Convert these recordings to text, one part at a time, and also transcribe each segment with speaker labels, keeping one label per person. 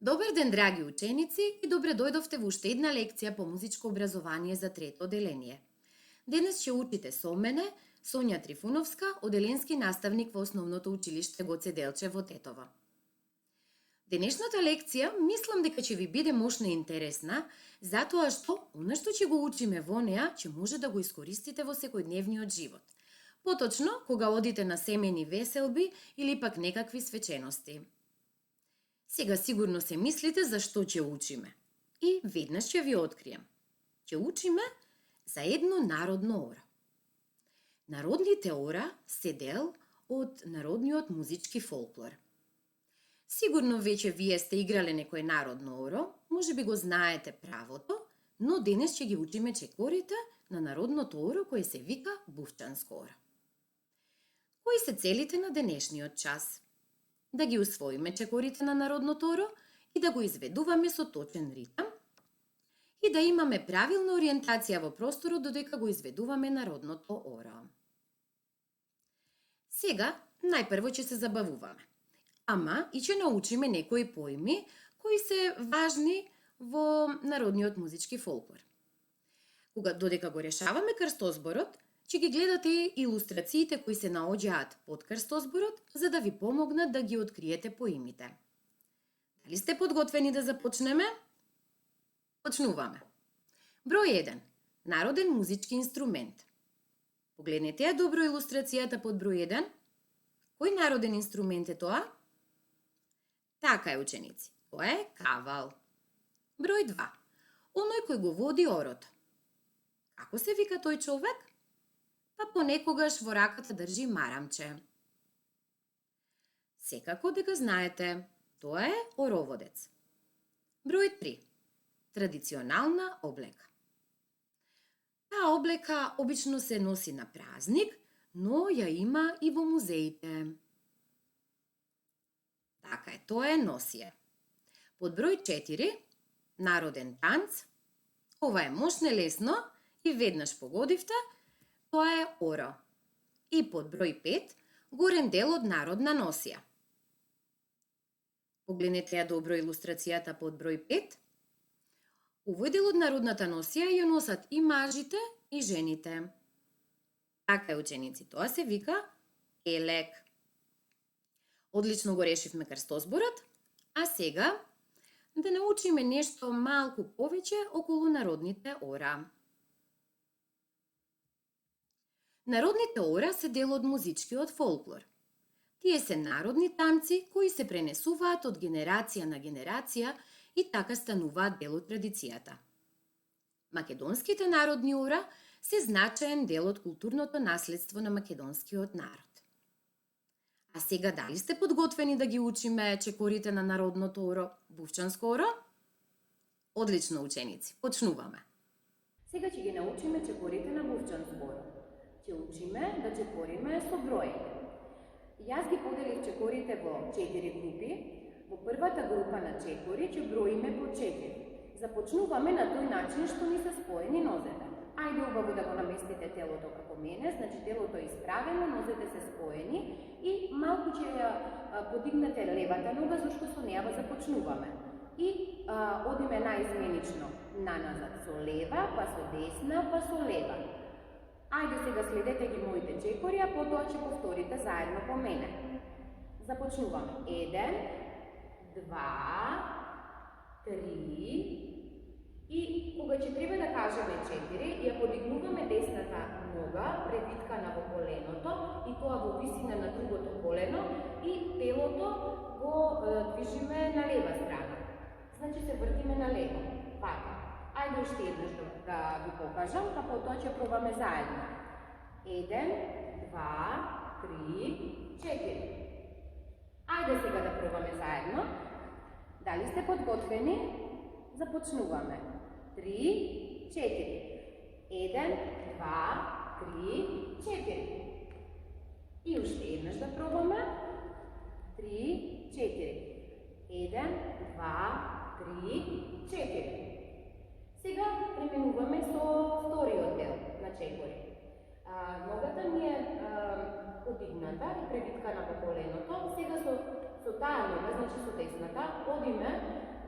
Speaker 1: Добар ден, драги ученици, и добре дојдовте во уште една лекција по музичко образование за трето оделение. Денес ќе учите со мене, Сонја Трифуновска, оделенски наставник во Основното училиште Гоце Делчев во Тетово. Денешната лекција мислам дека ќе ви биде мощна и интересна, затоа што она што ќе го учиме во неа ќе може да го искористите во секојдневниот живот. Поточно, кога одите на семени веселби или пак некакви свечености. Сега сигурно се мислите за што ќе учиме. И веднаш ќе ви открием. Ќе учиме за едно народно ора. Народните ора се дел од народниот музички фолклор. Сигурно веќе вие сте играле некој народно оро, може би го знаете правото, но денес ќе ги учиме чекорите на народното оро кое се вика бувчанско оро. Кои се целите на денешниот час? Да ги усвоиме чекорите на народното оро и да го изведуваме со точен ритам и да имаме правилна ориентација во просторот додека го изведуваме народното оро. Сега, најпрво ќе се забавуваме. Ама и ќе научиме некои поими кои се важни во народниот музички фолклор. Додека го решаваме крстозборот, ќе ги гледате илустрациите кои се наоѓаат под крстозборот, за да ви помогнат да ги откриете поимите. Дали сте подготвени да започнеме? Почнуваме. Број 1. Народен музички инструмент. Погледнете ја добро илустрацијата под број 1. Кој народен инструмент е тоа? Така е, ученици. Тоа е кавал. Број 2. Оној кој го води орото. Како се вика тој човек? Па понекогаш во раката држи марамче. Секако дека знаете, тоа е ороводец. Број 3. Традиционална облека. Таа облека обично се носи на празник, но ја има и во музеите. Така е, тоа е носие. Под број 4. Народен танц. Ова е мошне лесно и веднаш погодивте, тоа е оро. И под број 5, горен дел од народна носија. Погледнете ја добро илустрацијата под број 5. Овој дел од народната носија ја носат и мажите и жените. Така е, ученици, тоа се вика елек. Одлично го решивме крстозборот, а сега да научиме нешто малку повеќе околу народните ора. Народните ора се дел од музичкиот фолклор. Тие се народни танци кои се пренесуваат од генерација на генерација и така стануваат дел од традицијата. Македонските народни ора се значаен дел од културното наследство на македонскиот народ. А сега дали сте подготвени да ги учиме чекорите на народното оро, бувчанско оро? Одлично, ученици, почнуваме. Сега ќе ги научиме чекорите на бувчанско оро. Ќе учиме да чекориме со број. Јас ги поделив чекорите во 4 групи. Во првата група на чекори ќе броиме по 4. Започнуваме на тој начин што ни се споени нозете. Ајде убаво да го наместите телото како мене, значи телото е исправено, нозете се споени и малку ќе ја подигнете левата нога зашто со неа започнуваме. И одиме наизменично наназад со лева, па со десна, па со лева. Ајде сега следете ги моите чекори, а потоа ќе повторите заедно по мене. Започнуваме. 1, 2, 3 и кога ќе треба да кажеме 4, ја подигнуваме десната нога, превиткана во коленото и тоа во висина на другото колено и телото го движиме на лева страна. Значи се вртиме на лево. Вака. Ајде уште еднаш да ви покажам, па потоа ќе пробаме заедно. 1, 2, 3, 4. Ајде сега да пробаме заедно. Дали сте подготвени? Започнуваме. 3, 4. 1, 2, 3, 4. И уште еднаш да пробаме. 3, 4. 1, 2, 3, 4. Сега преминуваме со вториот дел на чекори. Ногата ми е подигната и превиткана во коленото. Сега со таа нога, значи со десната, одиме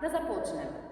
Speaker 1: да започнеме.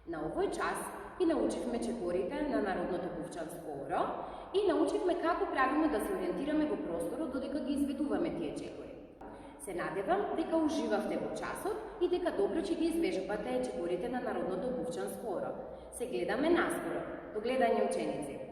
Speaker 1: На овој час и научивме чекорите на Народното пувчанско оро и научивме како правилно да се ориентираме во просторот додека ги изведуваме тие чекори. Се надевам дека уживавте во часот и дека добро ќе ги извежбате чекорите на Народното пувчанско оро. Се гледаме наскоро. До гледање, ученици!